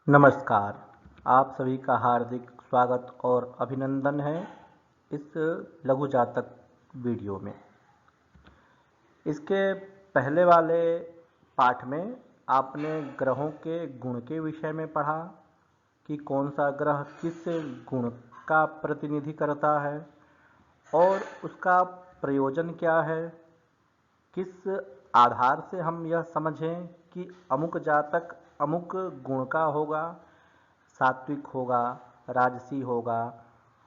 नमस्कार। आप सभी का हार्दिक स्वागत और अभिनंदन है इस लघु जातक वीडियो में। इसके पहले वाले पाठ में आपने ग्रहों के गुण के विषय में पढ़ा कि कौन सा ग्रह किस गुण का प्रतिनिधि करता है और उसका प्रयोजन क्या है, किस आधार से हम यह समझें कि अमुक जातक अमुक गुण का होगा, सात्विक होगा, राजसी होगा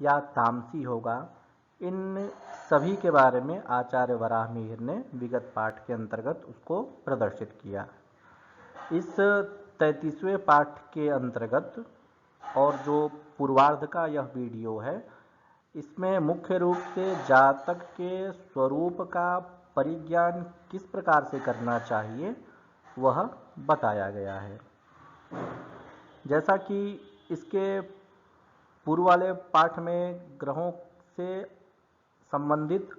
या तामसी होगा। इन सभी के बारे में आचार्य वराह मिहिर ने विगत पाठ के अंतर्गत उसको प्रदर्शित किया। इस 33वें पाठ के अंतर्गत और जो पूर्वार्ध का यह वीडियो है, इसमें मुख्य रूप से जातक के स्वरूप का परिज्ञान किस प्रकार से करना चाहिए वह बताया गया है। जैसा कि इसके पूर्व वाले पाठ में ग्रहों से संबंधित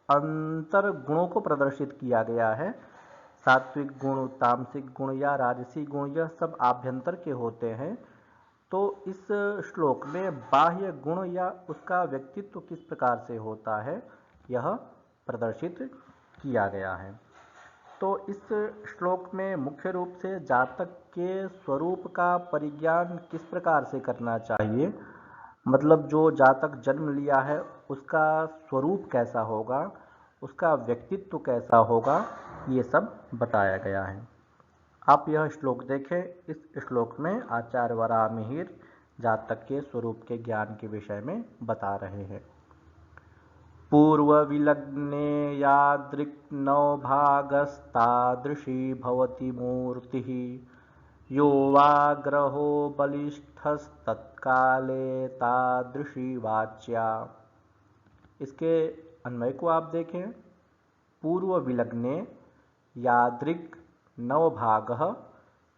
अंतर गुणों को प्रदर्शित किया गया है, सात्विक गुण, तामसिक गुण या राजसी गुण यह सब आभ्यंतर के होते हैं। तो इस श्लोक में बाह्य गुण या उसका व्यक्तित्व किस प्रकार से होता है यह प्रदर्शित किया गया है। तो इस श्लोक में मुख्य रूप से जातक के स्वरूप का परिज्ञान किस प्रकार से करना चाहिए, मतलब जो जातक जन्म लिया है उसका स्वरूप कैसा होगा, उसका व्यक्तित्व कैसा होगा, ये सब बताया गया है। आप यह श्लोक देखें। इस श्लोक में आचार्य वराह मिहिर जातक के स्वरूप के ज्ञान के विषय में बता रहे हैं। पूर्व विलग्ने यादृक् नवभागस्तादृशी भवति मूर्तिः, यो वा ग्रहो बलिष्ठस्तत्काले तादृशी वाच्या। इसके अन्वय को आप देखें। पूर्व विलग्ने यादृक् नवभागः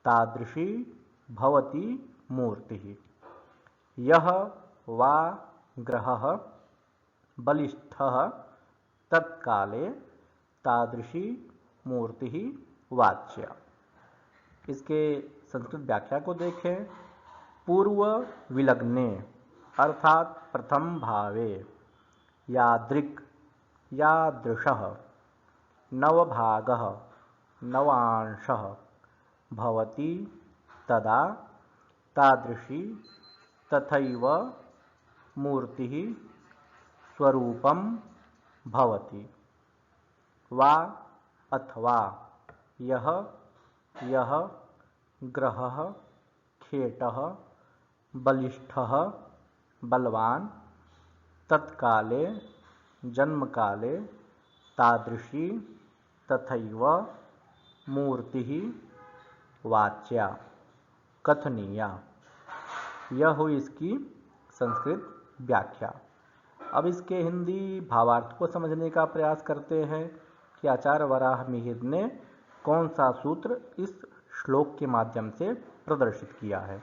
तादृशी भवति मूर्तिः, यः वा ग्रहः बलिष्ठः तत्काले तादृशी मूर्तिः वाच्या। इसके संस्कृत व्याख्या को देखें। पूर्व विलग्ने अर्थात प्रथम भावे, यादृक् यादृशः, नवभागः नवांशः, भवति तदा तादृशी तथैव मूर्तिः स्वरूपं भवति। वा अथवा यह ग्रहः खेटः बलिष्ठः बलवान तत्काले जन्मकाले तादृशी तथैव मूर्तिः वाच्या कथनीया। यह हुई इसकी संस्कृत व्याख्या। अब इसके हिंदी भावार्थ को समझने का प्रयास करते हैं कि आचार्य वराह मिहिर ने कौन सा सूत्र इस श्लोक के माध्यम से प्रदर्शित किया है।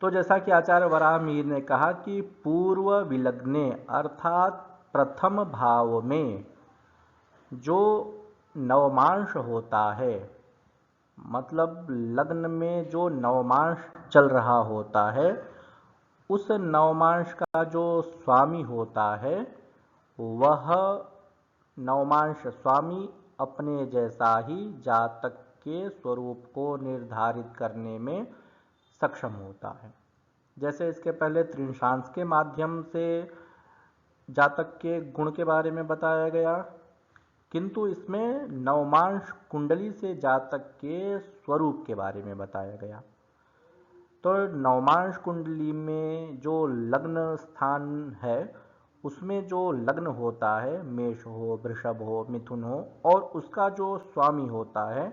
तो जैसा कि आचार्य वराह मिहिर ने कहा कि पूर्व विलग्ने अर्थात प्रथम भाव में जो नवमांश होता है, मतलब लग्न में जो नवमांश चल रहा होता है, उस नवमांश का जो स्वामी होता है वह नवमांश स्वामी अपने जैसा ही जातक के स्वरूप को निर्धारित करने में सक्षम होता है। जैसे इसके पहले त्रिंशांश के माध्यम से जातक के गुण के बारे में बताया गया, किंतु इसमें नवमांश कुंडली से जातक के स्वरूप के बारे में बताया गया। तो नवमांश कुंडली में जो लग्न स्थान है उसमें जो लग्न होता है, मेष हो, वृषभ हो, मिथुन हो, और उसका जो स्वामी होता है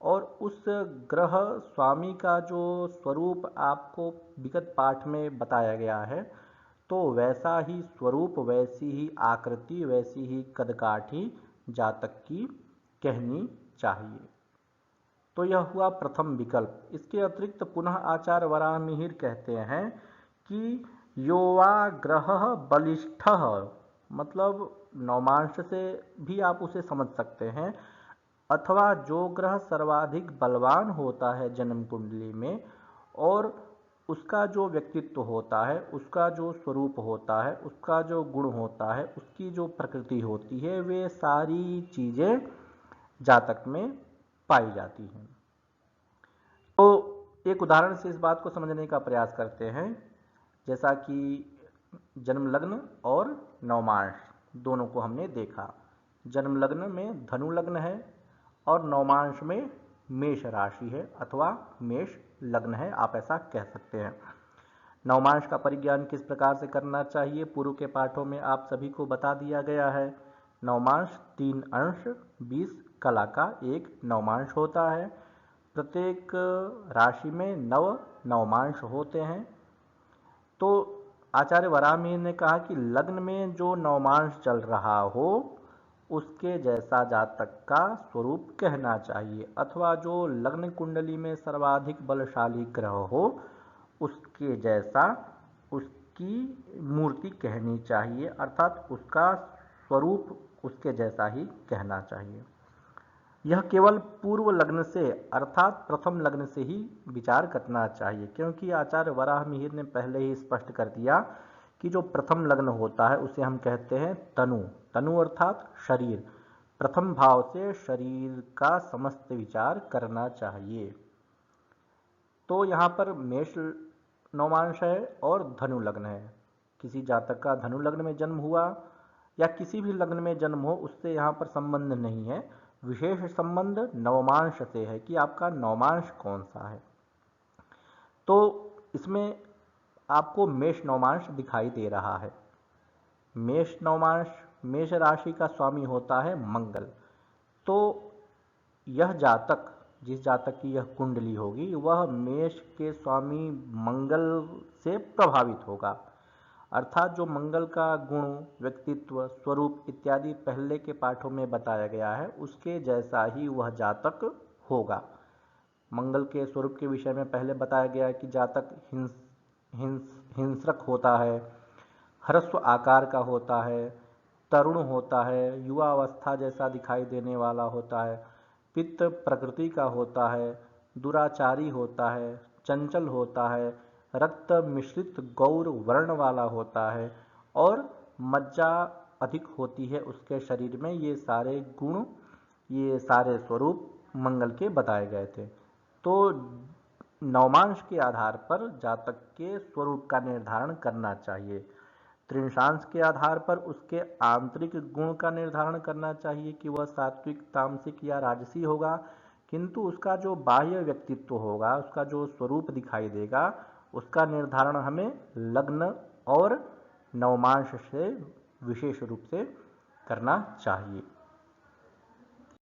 और उस ग्रह स्वामी का जो स्वरूप आपको विगत पाठ में बताया गया है, तो वैसा ही स्वरूप, वैसी ही आकृति, वैसी ही कदकाठी जातक की कहनी चाहिए। तो यह हुआ प्रथम विकल्प। इसके अतिरिक्त पुनः आचार्य वराह मिहिर कहते हैं कि यो वा ग्रहः बलिष्ठः, मतलब नवमांश से भी आप उसे समझ सकते हैं, अथवा जो ग्रह सर्वाधिक बलवान होता है जन्म कुंडली में और उसका जो व्यक्तित्व होता है, उसका जो स्वरूप होता है, उसका जो गुण होता है, उसकी जो प्रकृति होती है, वे सारी चीज़ें जातक में पाई जाती हैं। तो एक उदाहरण से इस बात को समझने का प्रयास करते हैं, जैसा कि जन्म लग्न और नवमांश दोनों को हमने देखा। जन्म लग्न में धनु लग्न है और नवमांश में मेष राशि है अथवा मेष लग्न है, आप ऐसा कह सकते हैं। नवमांश का परिज्ञान किस प्रकार से करना चाहिए, पूर्व के पाठों में आप सभी को बता दिया गया है। नवमांश 3 अंश 20 कला का एक नवमांश होता है। प्रत्येक राशि में नवमांश होते हैं। तो आचार्य वराहमिहिर ने कहा कि लग्न में जो नवमांश चल रहा हो उसके जैसा जातक का स्वरूप कहना चाहिए, अथवा जो लग्न कुंडली में सर्वाधिक बलशाली ग्रह हो उसके जैसा उसकी मूर्ति कहनी चाहिए, अर्थात उसका स्वरूप उसके जैसा ही कहना चाहिए। यह केवल पूर्व लग्न से अर्थात प्रथम लग्न से ही विचार करना चाहिए, क्योंकि आचार्य वराहमिहिर ने पहले ही स्पष्ट कर दिया कि जो प्रथम लग्न होता है उसे हम कहते हैं तनु। तनु अर्थात शरीर। प्रथम भाव से शरीर का समस्त विचार करना चाहिए। तो यहाँ पर मेष नवमांश है और धनु लग्न है। किसी जातक का धनु लग्न में जन्म हुआ या किसी भी लग्न में जन्म हो, उससे यहाँ पर संबंध नहीं है। विशेष संबंध नवमांश से है कि आपका नवमांश कौन सा है। तो इसमें आपको मेष नवमांश दिखाई दे रहा है। मेष नवमांश, मेष राशि का स्वामी होता है मंगल। तो यह जातक, जिस जातक की यह कुंडली होगी, वह मेष के स्वामी मंगल से प्रभावित होगा। अर्थात जो मंगल का गुण, व्यक्तित्व, स्वरूप इत्यादि पहले के पाठों में बताया गया है, उसके जैसा ही वह जातक होगा। मंगल के स्वरूप के विषय में पहले बताया गया है कि जातक हिंस्रक होता है, ह्रस्व आकार का होता है, तरुण होता है, युवा अवस्था जैसा दिखाई देने वाला होता है, पित्त प्रकृति का होता है, दुराचारी होता है, चंचल होता है, रक्त मिश्रित गौर वर्ण वाला होता है और मज्जा अधिक होती है उसके शरीर में। ये सारे गुण, ये सारे स्वरूप मंगल के बताए गए थे। तो नवमांश के आधार पर जातक के स्वरूप का निर्धारण करना चाहिए। त्रिंशांश के आधार पर उसके आंतरिक गुण का निर्धारण करना चाहिए कि वह सात्विक, तामसिक या राजसी होगा, किंतु उसका जो बाह्य व्यक्तित्व होगा, उसका जो स्वरूप दिखाई देगा, उसका निर्धारण हमें लग्न और नवमांश से विशेष रूप से करना चाहिए।